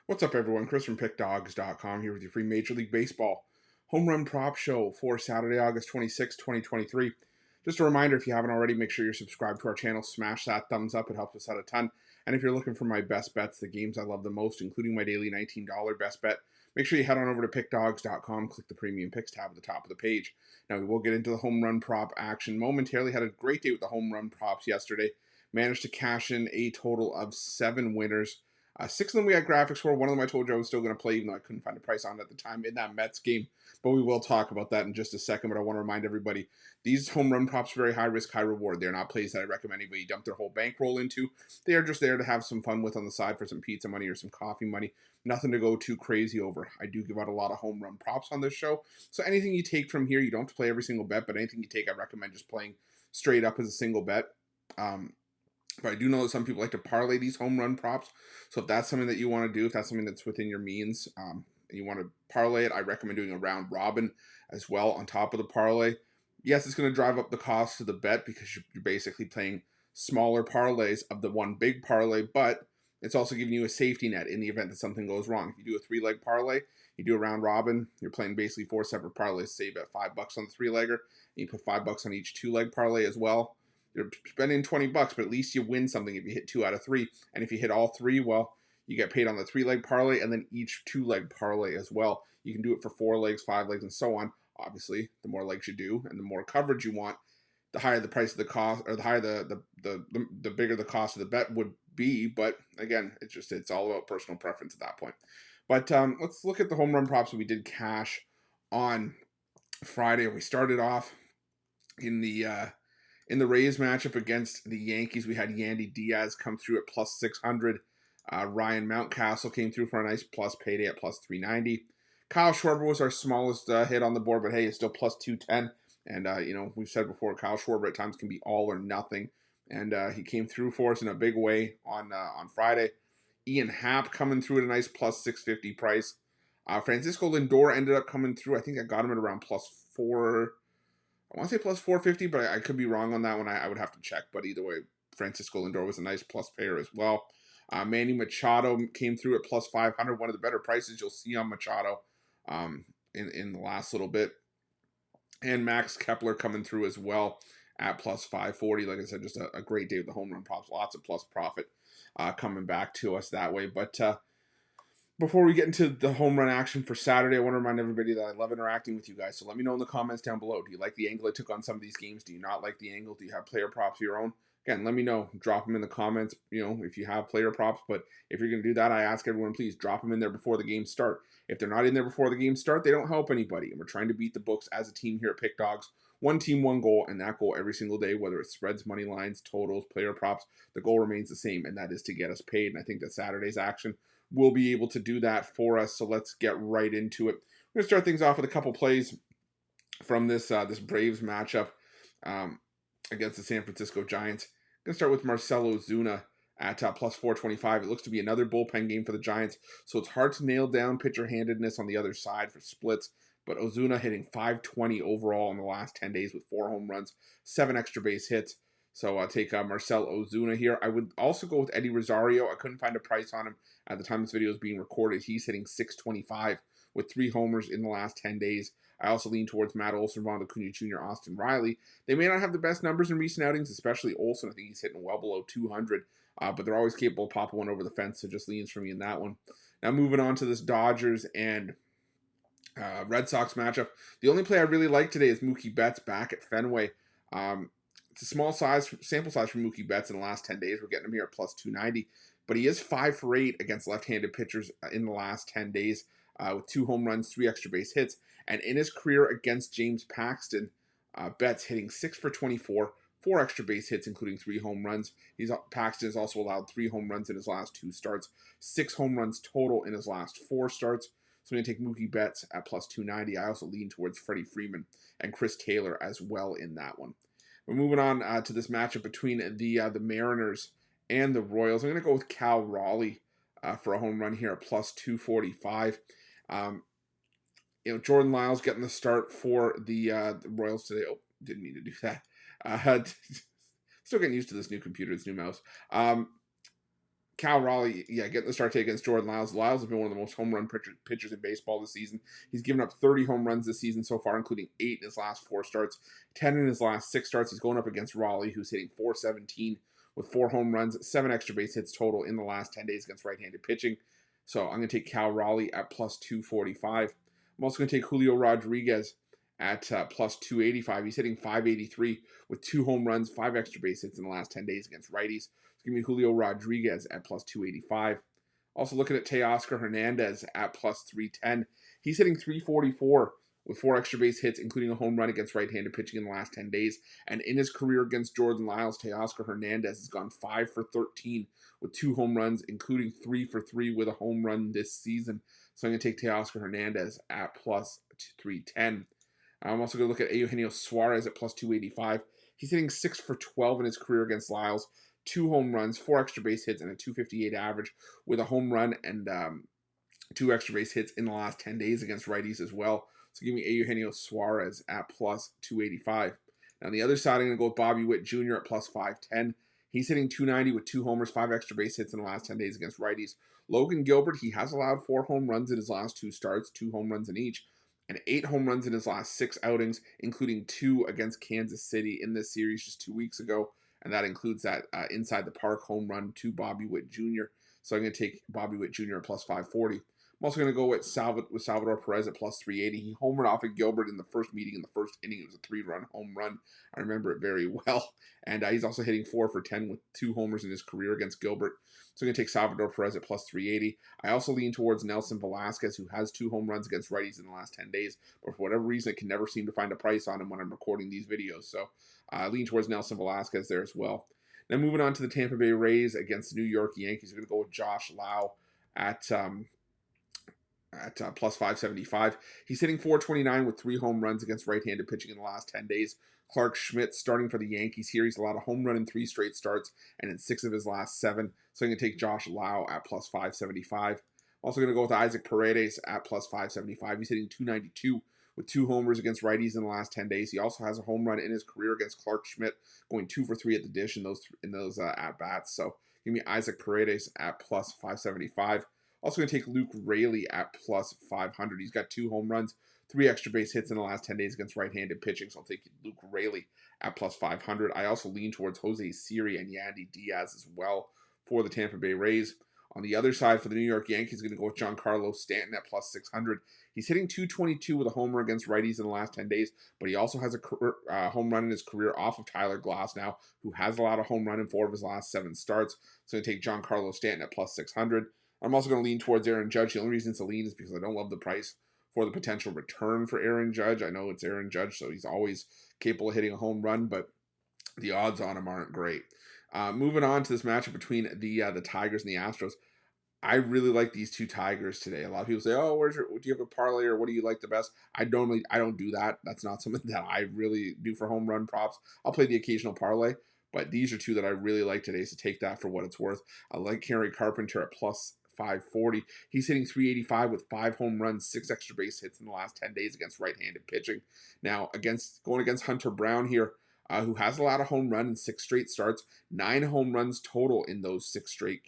What's up, everyone? Chris from Pickdawgz.com here with your free Major League Baseball home run prop show for Saturday, August 26, 2023. Just a reminder, if you haven't already, make sure you're subscribed to our channel. Smash that thumbs up. It helps us out a ton. And if you're looking for my best bets, the games I love the most, including my daily $19 best bet, make sure you head on over to Pickdawgz.com, click the Premium Picks tab at the top of the page. Now, we will get into the home run prop action momentarily. Had a great day with the home run props yesterday. Managed to cash in a total of 7 winners. 6 of them we had graphics for. One of them I told you I was still going to play, even though I couldn't find a price on it at the time in that Mets game. But we will talk about that in just a second. But I want to remind everybody, these home run props are very high risk, high reward. They're not plays that I recommend anybody dump their whole bankroll into. They are just there to have some fun with on the side for some pizza money or some coffee money. Nothing to go too crazy over. I do give out a lot of home run props on this show. So anything you take from here, you don't have to play every single bet, but anything you take, I recommend just playing straight up as a single bet. But I do know that some people like to parlay these home run props. So if that's something that you want to do, if that's something that's within your means, and you want to parlay it, I recommend doing a round robin as well on top of the parlay. Yes, it's going to drive up the cost of the bet because you're basically playing smaller parlays of the one big parlay, but it's also giving you a safety net in the event that something goes wrong. If you do a 3-leg parlay, you do a round robin, you're playing basically 4 separate parlays. Say you bet $5 on the 3-legger, and you put $5 on each 2-leg parlay as well. You're spending $20, but at least you win something if you hit 2 out of 3. And if you hit all 3, well, you get paid on the 3-leg parlay and then each 2-leg parlay as well. You can do it for 4 legs, 5 legs, and so on. Obviously, the more legs you do and the more coverage you want, the higher the price of the cost, or the higher the bigger the cost of the bet would be. But again, it's all about personal preference at that point. But let's look at the home run props that we did cash on Friday. We started off in the Rays matchup against the Yankees. We had Yandy Diaz come through at plus 600. Ryan Mountcastle came through for a nice plus payday at plus 390. Kyle Schwarber was our smallest hit on the board, but hey, it's still plus 210. And, we've said before, Kyle Schwarber at times can be all or nothing. And he came through for us in a big way on Friday. Ian Happ coming through at a nice plus 650 price. Francisco Lindor ended up coming through. I think I got him at around plus 4. I want to say plus 450, but I could be wrong on that one. I would have to check. But either way, Francisco Lindor was a nice plus payer as well. Manny Machado came through at plus 500, one of the better prices you'll see on Machado in the last little bit. And Max Kepler coming through as well at plus 540. Like I said, just a great day with the home run props. Lots of plus profit coming back to us that way. But before we get into the home run action for Saturday, I want to remind everybody that I love interacting with you guys. So let me know in the comments down below. Do you like the angle I took on some of these games? Do you not like the angle? Do you have player props of your own? Again, let me know. Drop them in the comments, if you have player props. But if you're going to do that, I ask everyone, please drop them in there before the games start. If they're not in there before the games start, they don't help anybody. And we're trying to beat the books as a team here at Pickdawgz. One team, one goal, and that goal every single day, whether it's spreads, money lines, totals, player props, the goal remains the same, and that is to get us paid. And I think that Saturday's action will be able to do that for us. So let's get right into it. We're going to start things off with a couple plays from this Braves matchup against the San Francisco Giants. I'm going to start with Marcell Ozuna at plus 425. It looks to be another bullpen game for the Giants, so it's hard to nail down pitcher-handedness on the other side for splits. But Ozuna hitting 520 overall in the last 10 days with 4 home runs, 7 extra base hits. So I'll take Marcell Ozuna here. I would also go with Eddie Rosario. I couldn't find a price on him at the time this video is being recorded. He's hitting 625 with 3 homers in the last 10 days. I also lean towards Matt Olson, Ron Acuna Jr., Austin Riley. They may not have the best numbers in recent outings, especially Olson. I think he's hitting well below 200, but they're always capable of popping one over the fence, so just leans for me in that one. Now moving on to this Dodgers and Red Sox matchup. The only play I really like today is Mookie Betts back at Fenway. It's a small sample size for Mookie Betts in the last 10 days. We're getting him here at plus 290. But he is 5 for 8 against left-handed pitchers in the last 10 days with 2 home runs, 3 extra base hits. And in his career against James Paxton, Betts hitting 6 for 24, 4 extra base hits, including 3 home runs. Paxton has also allowed 3 home runs in his last 2 starts, 6 home runs total in his last 4 starts. So I'm going to take Mookie Betts at plus 290. I also lean towards Freddie Freeman and Chris Taylor as well in that one. We're moving on to this matchup between the Mariners and the Royals. I'm going to go with Cal Raleigh for a home run here at plus 245. Jordan Lyles getting the start for the Royals today. Oh, didn't mean to do that. Still getting used to this new computer, this new mouse. Cal Raleigh, yeah, getting the start today against Jordan Lyles. Lyles has been one of the most home run pitchers in baseball this season. He's given up 30 home runs this season so far, including 8 in his last 4 starts, 10 in his last 6 starts. He's going up against Raleigh, who's hitting .417 with 4 home runs, 7 extra base hits total in the last 10 days against right-handed pitching. So I'm going to take Cal Raleigh at plus 245. I'm also going to take Julio Rodriguez at plus 285. He's hitting .583 with 2 home runs, 5 extra base hits in the last 10 days against righties. Give me Julio Rodriguez at plus 285. Also looking at Teoscar Hernandez at plus 310. He's hitting .344 with 4 extra base hits, including a home run against right-handed pitching in the last 10 days. And in his career against Jordan Lyles, Teoscar Hernandez has gone 5 for 13 with 2 home runs, including 3 for 3 with a home run this season. So I'm going to take Teoscar Hernandez at plus 310. I'm also going to look at Eugenio Suarez at plus 285. He's hitting 6 for 12 in his career against Lyles. 2 home runs, 4 extra base hits, and a .258 average with a home run and 2 extra base hits in the last 10 days against righties as well. So give me Eugenio Suarez at plus 285. Now on the other side, I'm going to go with Bobby Witt Jr. at plus 510. He's hitting .290 with 2 homers, 5 extra base hits in the last 10 days against righties. Logan Gilbert, he has allowed 4 home runs in his last 2 starts, 2 home runs in each, and 8 home runs in his last 6 outings, including 2 against Kansas City in this series just 2 weeks ago. And that includes that inside the park home run to Bobby Witt Jr. So I'm going to take Bobby Witt Jr. at plus 540. I'm also going to go with Salvador Perez at plus 380. He homered off of Gilbert in the first meeting in the first inning. It was a 3-run home run. I remember it very well. And he's also hitting 4 for 10 with 2 homers in his career against Gilbert. So I'm going to take Salvador Perez at plus 380. I also lean towards Nelson Velasquez, who has 2 home runs against righties in the last 10 days. But for whatever reason, I can never seem to find a price on him when I'm recording these videos. So I lean towards Nelson Velasquez there as well. Now moving on to the Tampa Bay Rays against the New York Yankees. We're going to go with Josh Lau at plus 575. He's hitting .429 with 3 home runs against right-handed pitching in the last 10 days. Clark Schmidt starting for the Yankees here. He's allowed a home run in 3 straight starts and in 6 of his last 7. So I'm going to take Josh Lau at plus 575. Also going to go with Isaac Paredes at plus 575. He's hitting .292 with 2 homers against righties in the last 10 days. He also has a home run in his career against Clark Schmidt, going 2 for 3 at the dish in those at-bats. So give me Isaac Paredes at plus 575. Also going to take Luke Raley at plus 500. He's got 2 home runs, 3 extra base hits in the last 10 days against right-handed pitching. So I'll take Luke Raley at plus 500. I also lean towards Jose Siri and Yandy Diaz as well for the Tampa Bay Rays. On the other side for the New York Yankees, going to go with Giancarlo Stanton at plus 600. He's hitting .222 with a homer against righties in the last 10 days, but he also has a home run in his career off of Tyler Glasnow, who has allowed a home run in 4 of his last 7 starts. So I'm going to take Giancarlo Stanton at plus 600. I'm also going to lean towards Aaron Judge. The only reason it's a lean is because I don't love the price for the potential return for Aaron Judge. I know it's Aaron Judge, so he's always capable of hitting a home run, but the odds on him aren't great. Moving on to this matchup between the Tigers and the Astros. I really like these 2 Tigers today. A lot of people say, "Oh, do you have a parlay or what do you like the best?" I don't do that. That's not something that I really do for home run props. I'll play the occasional parlay, but these are 2 that I really like today. So take that for what it's worth. I like Kerry Carpenter at plus 540. He's hitting .385 with 5 home runs, 6 extra base hits in the last 10 days against right-handed pitching. Now, going against Hunter Brown here, who has a lot of home run in 6 straight starts, 9 home runs total in those 6 straight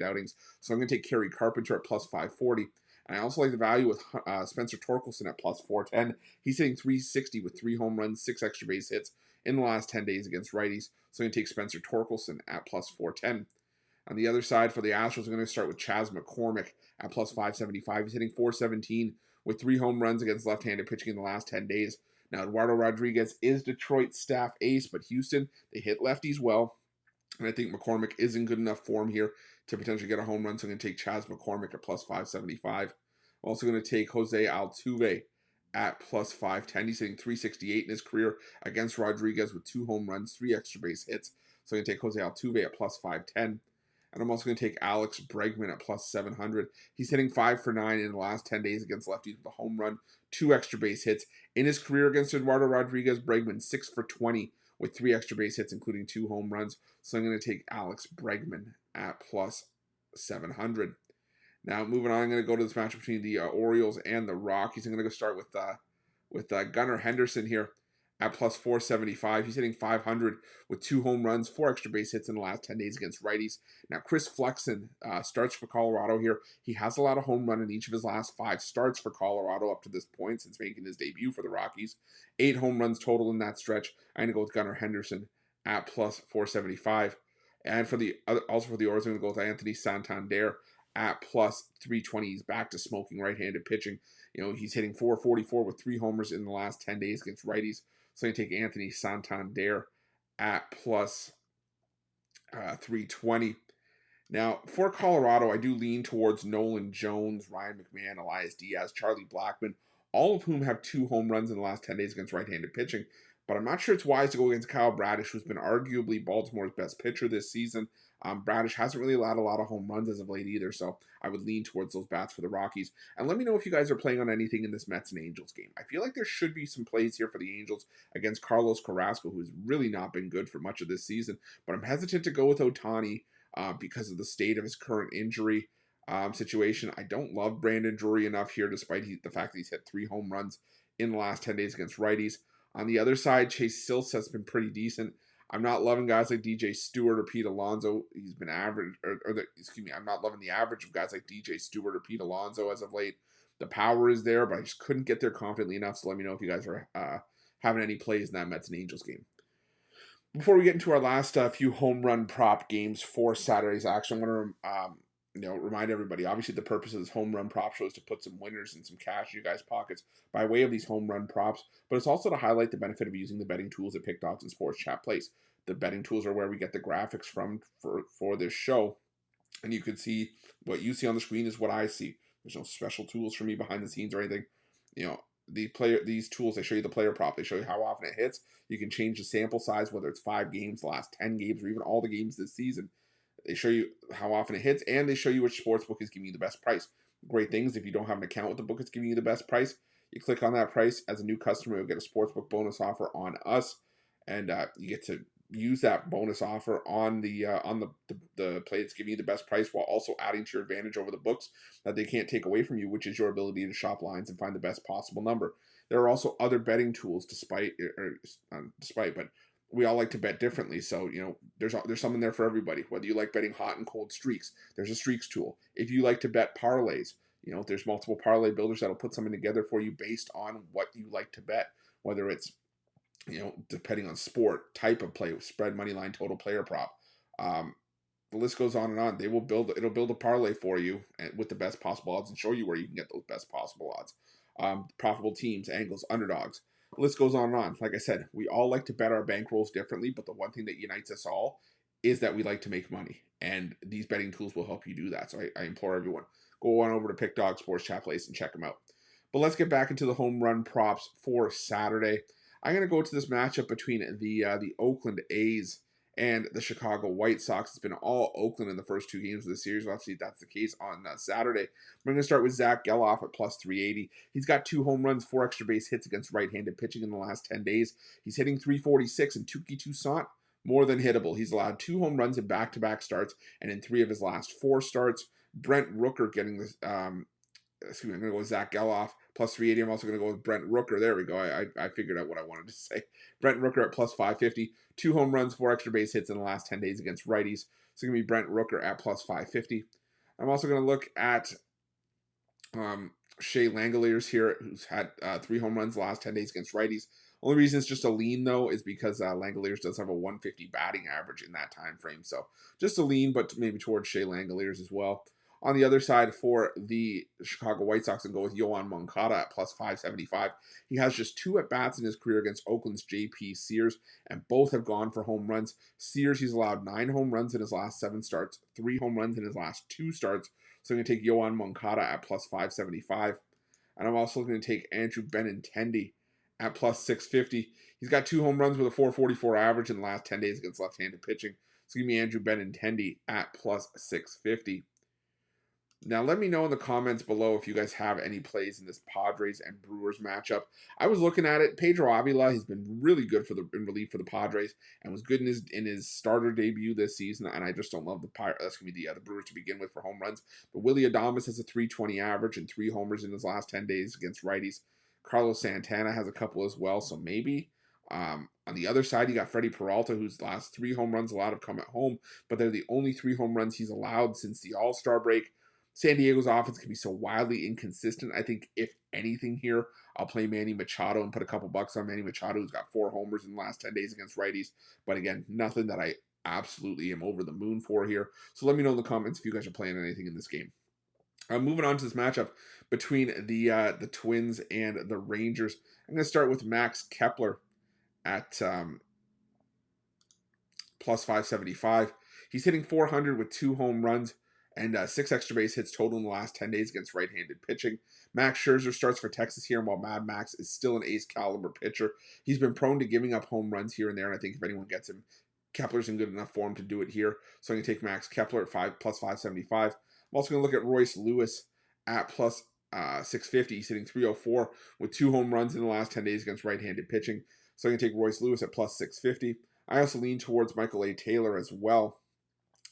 outings. So I'm going to take Kerry Carpenter at plus 540. And I also like the value with Spencer Torkelson at plus 410. He's hitting .360 with 3 home runs, 6 extra base hits in the last 10 days against righties. So I'm going to take Spencer Torkelson at plus 410. On the other side for the Astros, I'm going to start with Chas McCormick at plus 575. He's hitting .417 with 3 home runs against left-handed pitching in the last 10 days. Now, Eduardo Rodriguez is Detroit's staff ace, but Houston, they hit lefties well. And I think McCormick is in good enough form here to potentially get a home run. So I'm going to take Chas McCormick at plus 575. I'm also going to take Jose Altuve at plus 510. He's hitting .368 in his career against Rodriguez with 2 home runs, 3 extra base hits. So I'm going to take Jose Altuve at plus 510. And I'm also going to take Alex Bregman at plus 700. He's hitting 5 for 9 in the last 10 days against lefties with a home run, 2 extra base hits. In his career against Eduardo Rodriguez, Bregman 6 for 20 with 3 extra base hits, including 2 home runs. So I'm going to take Alex Bregman at plus 700. Now, moving on, I'm going to go to this match between the Orioles and the Rockies. I'm going to go start with Gunnar Henderson here at plus 475. He's hitting 500 with 2 home runs, 4 extra base hits in the last 10 days against righties. Now, Chris Flexen starts for Colorado here. He has a lot of home run in each of his last 5 starts for Colorado up to this point since making his debut for the Rockies. 8 home runs total in that stretch. I'm going to go with Gunnar Henderson at plus 475. And for the also for the Orioles, I'm going to go with Anthony Santander at plus 320. He's back to smoking right-handed pitching. He's hitting 444 with 3 homers in the last 10 days against righties. So I'm going to take Anthony Santander at plus 320. Now, for Colorado, I do lean towards Nolan Jones, Ryan McMahon, Elias Diaz, Charlie Blackmon, all of whom have 2 home runs in the last 10 days against right-handed pitching. But I'm not sure it's wise to go against Kyle Bradish, who's been arguably Baltimore's best pitcher this season. Bradish hasn't really allowed a lot of home runs as of late either, so I would lean towards those bats for the Rockies. And let me know if you guys are playing on anything in this Mets and Angels game. I feel like there should be some plays here for the Angels against Carlos Carrasco, who's really not been good for much of this season. But I'm hesitant to go with Ohtani because of the state of his current injury situation. I don't love Brandon Drury enough here, despite the fact that he's hit 3 home runs in the last 10 days against righties. On the other side, Chase Sills has been pretty decent. I'm not loving guys like DJ Stewart or Pete Alonso. He's been average, I'm not loving the average of guys like DJ Stewart or Pete Alonso as of late. The power is there, but I just couldn't get there confidently enough. So let me know if you guys are having any plays in that Mets and Angels game. Before we get into our last few home run prop games for Saturday's action, I want to remind everybody, obviously the purpose of this home run prop show is to put some winners and some cash in you guys' pockets by way of these home run props, but it's also to highlight the benefit of using the betting tools at Pickdawgz and Sports Chat Place. The betting tools are where we get the graphics from for this show, and you can see what you see on the screen is what I see. There's no special tools for me behind the scenes or anything. These tools, they show you the player prop. They show you how often it hits. You can change the sample size, whether it's 5 games, the last 10 games, or even all the games this season. They show you how often it hits, and they show you which sportsbook is giving you the best price. Great things, if you don't have an account with the book that's giving you the best price, you click on that price. As a new customer, you'll get a sportsbook bonus offer on us, and you get to use that bonus offer on the play that's giving you the best price, while also adding to your advantage over the books that they can't take away from you, which is your ability to shop lines and find the best possible number. There are also other betting tools, despite, but we all like to bet differently. So, there's something there for everybody. Whether you like betting hot and cold streaks, there's a streaks tool. If you like to bet parlays, there's multiple parlay builders that'll put something together for you based on what you like to bet, whether it's, depending on sport, type of play, spread, money line, total, player prop. The list goes on and on. It'll build a parlay for you with the best possible odds and show you where you can get those best possible odds. Profitable teams, angles, underdogs. The list goes on and on. Like I said, we all like to bet our bankrolls differently, but the one thing that unites us all is that we like to make money. And these betting tools will help you do that. So I implore everyone, go on over to Pickdawgz Sports Chat Place and check them out. But let's get back into the home run props for Saturday. I'm going to go to this matchup between the Oakland A's and the Chicago White Sox. It's been all Oakland in the first 2 games of the series. We'll have to see if that's the case on Saturday. We're going to start with Zach Geloff at plus 380. He's got 2 home runs, 4 extra base hits against right-handed pitching in the last 10 days. He's hitting 346, and Touki Toussaint, more than hittable. He's allowed 2 home runs in back-to-back starts and in 3 of his last 4 starts. Brent Rooker getting this... I'm going to go with Zach Geloff, plus 380. I'm also going to go with Brent Rooker. There we go. I figured out what I wanted to say. Brent Rooker at plus 550. 2 home runs, 4 extra base hits in the last 10 days against righties. So it's going to be Brent Rooker at plus 550. I'm also going to look at Shea Langeliers here, who's had 3 home runs the last 10 days against righties. Only reason it's just a lean, though, is because Langeliers does have a 150 batting average in that time frame. So just a lean, but maybe towards Shea Langeliers as well. On the other side, for the Chicago White Sox, and go with Yoan Moncada at plus 575. He has just 2 at-bats in his career against Oakland's J.P. Sears, and both have gone for home runs. Sears, he's allowed 9 home runs in his last 7 starts, 3 home runs in his last 2 starts. So I'm going to take Yoan Moncada at plus 575. And I'm also going to take Andrew Benintendi at plus 650. He's got 2 home runs with a 444 average in the last 10 days against left-handed pitching. So give me Andrew Benintendi at plus 650. Now, let me know in the comments below if you guys have any plays in this Padres and Brewers matchup. I was looking at it. Pedro Avila, he's been really good in relief for the Padres and was good in his starter debut this season. And I just don't love the Brewers to begin with for home runs. But Willy Adames has a 320 average and 3 homers in his last 10 days against righties. Carlos Santana has a couple as well, so maybe On the other side, you got Freddie Peralta, whose last 3 home runs allowed have come at home, but they're the only 3 home runs he's allowed since the All-Star break. San Diego's offense can be so wildly inconsistent. I think, if anything here, I'll play Manny Machado and put a couple bucks on Manny Machado, who's got 4 homers in the last 10 days against righties. But again, nothing that I absolutely am over the moon for here. So let me know in the comments if you guys are playing anything in this game. Moving on to this matchup between the Twins and the Rangers. I'm going to start with Max Kepler at plus 575. He's hitting 400 with 2 home runs and 6 extra base hits total in the last 10 days against right-handed pitching. Max Scherzer starts for Texas here, and while Mad Max is still an ace-caliber pitcher, he's been prone to giving up home runs here and there, and I think if anyone gets him, Kepler's in good enough form to do it here. So I'm going to take Max Kepler at plus 575. I'm also going to look at Royce Lewis at plus 650. He's hitting 304 with 2 home runs in the last 10 days against right-handed pitching. So I'm going to take Royce Lewis at plus 650. I also lean towards Michael A. Taylor as well.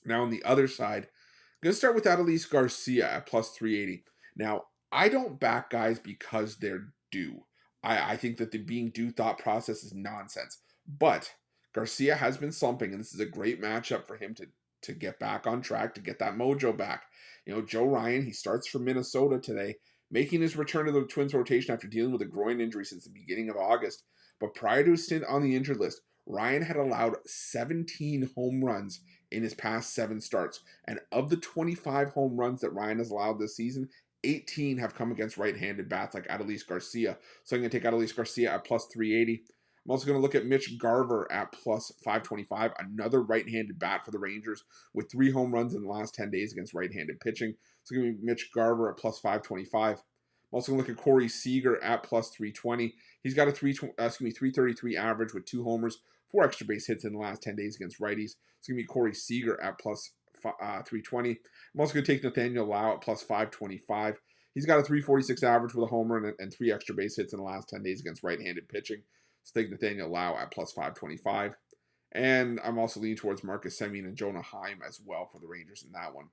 Now on the other side, I'm going to start with Adolis Garcia at plus 380. Now, I don't back guys because they're due. I think that the being due thought process is nonsense. But Garcia has been slumping, and this is a great matchup for him to get back on track, to get that mojo back. You know, Joe Ryan, he starts for Minnesota today, making his return to the Twins rotation after dealing with a groin injury since the beginning of August. But prior to his stint on the injured list, Ryan had allowed 17 home runs in his past 7 starts. And of the 25 home runs that Ryan has allowed this season, 18 have come against right-handed bats like Adolis Garcia. So I'm going to take Adolis Garcia at plus 380. I'm also going to look at Mitch Garver at plus 525, another right-handed bat for the Rangers with 3 home runs in the last 10 days against right-handed pitching. So give me Mitch Garver at plus 525. I'm also going to look at Corey Seager at plus 320. He's got a 333 average with 2 homers, 4 extra base hits in the last 10 days against righties. So give me Corey Seager at plus 320. I'm also going to take Nathaniel Lau at plus 525. He's got a 346 average with a homer and 3 extra base hits in the last 10 days against right-handed pitching. So take Nathaniel Lau at plus 525. And I'm also leaning towards Marcus Semien and Jonah Heim as well for the Rangers in that one.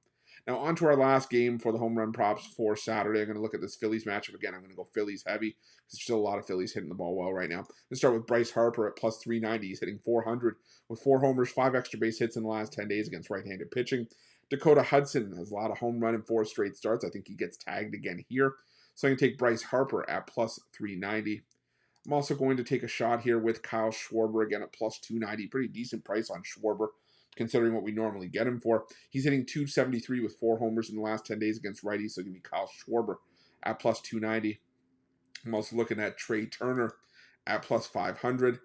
Now, on to our last game for the home run props for Saturday. I'm going to look at this Phillies matchup again. I'm going to go Phillies heavy because there's still a lot of Phillies hitting the ball well right now. Let's start with Bryce Harper at plus 390. He's hitting 400 with 4 homers, 5 extra base hits in the last 10 days against right-handed pitching. Dakota Hudson has a lot of home run in 4 straight starts. I think he gets tagged again here. So I'm going to take Bryce Harper at plus 390. I'm also going to take a shot here with Kyle Schwarber again at plus 290. Pretty decent price on Schwarber, considering what we normally get him for. He's hitting 273 with 4 homers in the last 10 days against righties, so give me Kyle Schwarber at plus 290. I'm also looking at Trey Turner at plus 500,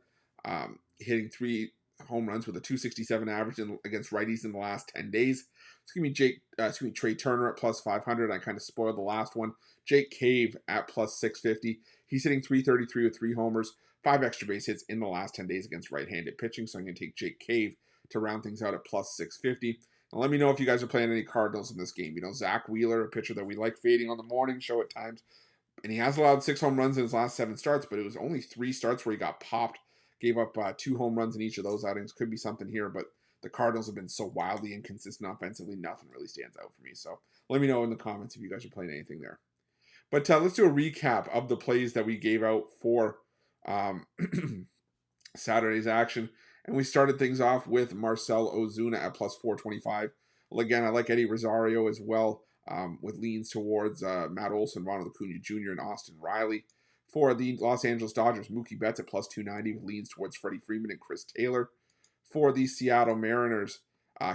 hitting 3 home runs with a 267 average against righties in the last 10 days. So give me Trey Turner at plus 500. I kind of spoiled the last one. Jake Cave at plus 650. He's hitting 333 with 3 homers, 5 extra base hits in the last 10 days against right-handed pitching. So I'm going to take Jake Cave to round things out at plus 650. And let me know if you guys are playing any Cardinals in this game. You know, Zach Wheeler, a pitcher that we like fading on the morning show at times. And he has allowed 6 home runs in his last 7 starts, but it was only 3 starts where he got popped. Gave up 2 home runs in each of those outings. Could be something here, but the Cardinals have been so wildly inconsistent offensively, nothing really stands out for me. So let me know in the comments if you guys are playing anything there. But let's do a recap of the plays that we gave out for Saturday's action. And we started things off with Marcell Ozuna at plus 425. Well, again, I like Eddie Rosario as well, with leans towards Matt Olson, Ronald Acuna Jr., and Austin Riley. For the Los Angeles Dodgers, Mookie Betts at plus 290 with leans towards Freddie Freeman and Chris Taylor. For the Seattle Mariners,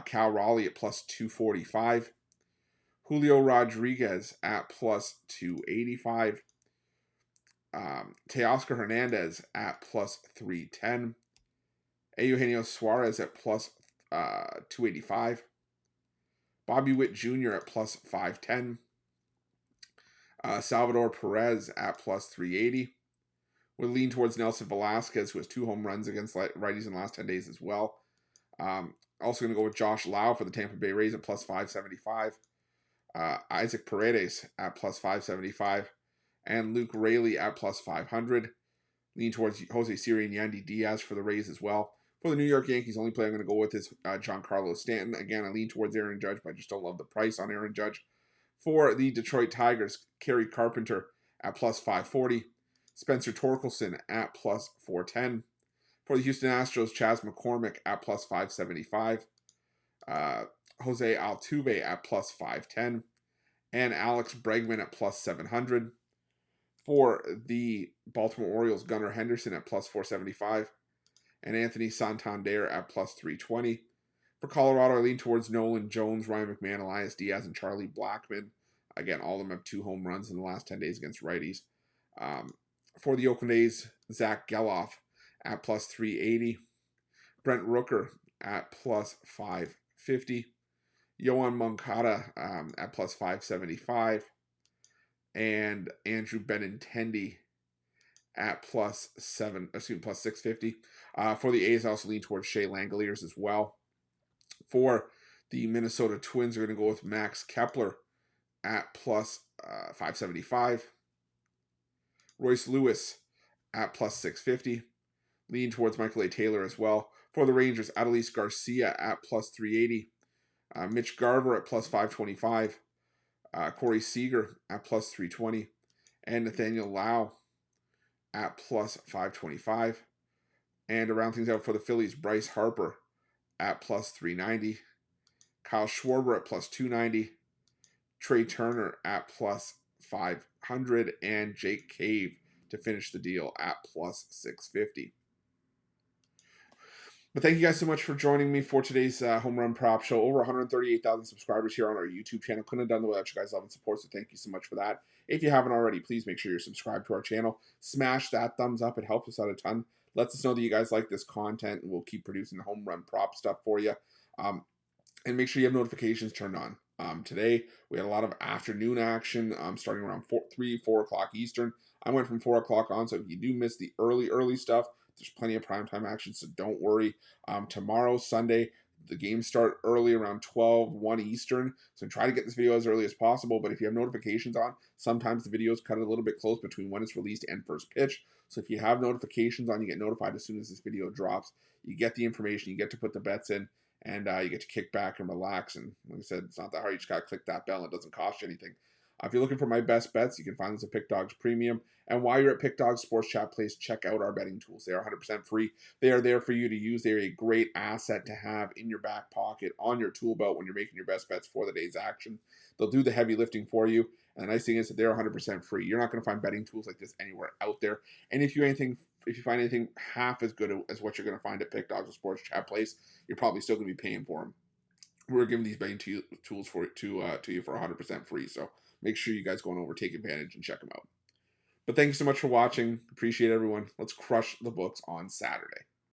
Cal Raleigh at plus 245. Julio Rodriguez at plus 285. Teoscar Hernandez at plus 310. Eugenio Suarez at plus 285. Bobby Witt Jr. at plus 510. Salvador Perez at plus 380. We'll lean towards Nelson Velasquez, who has 2 home runs against righties in the last 10 days as well. Also going to go with Josh Lau for the Tampa Bay Rays at plus 575. Isaac Paredes at plus 575. And Luke Raley at plus 500. Lean towards Jose Siri and Yandy Diaz for the Rays as well. For the New York Yankees, the only player I'm going to go with is Giancarlo Stanton. Again, I lean towards Aaron Judge, but I just don't love the price on Aaron Judge. For the Detroit Tigers, Kerry Carpenter at plus 540. Spencer Torkelson at plus 410. For the Houston Astros, Chas McCormick at plus 575. Jose Altuve at plus 510. And Alex Bregman at plus 700. For the Baltimore Orioles, Gunnar Henderson at plus 475. And Anthony Santander at plus 320. For Colorado, I lean towards Nolan Jones, Ryan McMahon, Elias Diaz, and Charlie Blackmon. Again, all of them have 2 home runs in the last 10 days against righties. For the Oakland A's, Zach Geloff at plus 380. Brent Rooker at plus 550. Yohan Moncada at plus 575. And Andrew Benintendi at plus 650. For the A's, I also lean towards Shea Langoliers as well. For the Minnesota Twins, are going to go with Max Kepler at plus 575. Royce Lewis at plus 650. Lean towards Michael A. Taylor as well. For the Rangers, Adolis Garcia at plus 380. Mitch Garver at plus 525. Corey Seager at plus 320. And Nathaniel Lau at plus 525. And to round things out for the Phillies, Bryce Harper at plus 390. Kyle Schwarber at plus 290. Trey Turner at plus 500. And Jake Cave to finish the deal at plus 650. But thank you guys so much for joining me for today's Home Run Prop Show. Over 138,000 subscribers here on our YouTube channel. Couldn't have done it without you guys' love and support, so thank you so much for that. If you haven't already, please make sure you're subscribed to our channel. Smash that thumbs up. It helps us out a ton. Lets us know that you guys like this content, and we'll keep producing the home run prop stuff for you. And make sure you have notifications turned on. Today, we had a lot of afternoon action starting around 4 o'clock Eastern. I went from 4 o'clock on, so if you do miss the early stuff, there's plenty of primetime action, so don't worry. Tomorrow, Sunday, the games start early around 1 Eastern, so try to get this video as early as possible. But if you have notifications on, sometimes the videos cut a little bit close between when it's released and first pitch. So if you have notifications on, you get notified as soon as this video drops. You get the information, you get to put the bets in, and you get to kick back and relax. And like I said, it's not that hard. You just got to click that bell. It doesn't cost you anything. If you're looking for my best bets, you can find this at Pickdawgz Premium. And while you're at Pickdawgz Sports Chat, please check out our betting tools. They are 100% free. They are there for you to use. They're a great asset to have in your back pocket, on your tool belt when you're making your best bets for the day's action. They'll do the heavy lifting for you. And the nice thing is that they're 100% free. You're not going to find betting tools like this anywhere out there. And if you find anything half as good as what you're going to find at Pickdawgz Sports Chat Place, you're probably still going to be paying for them. We're giving these betting tools to you for 100% free. So make sure you guys go on over, take advantage, and check them out. But thank you so much for watching. Appreciate everyone. Let's crush the books on Saturday.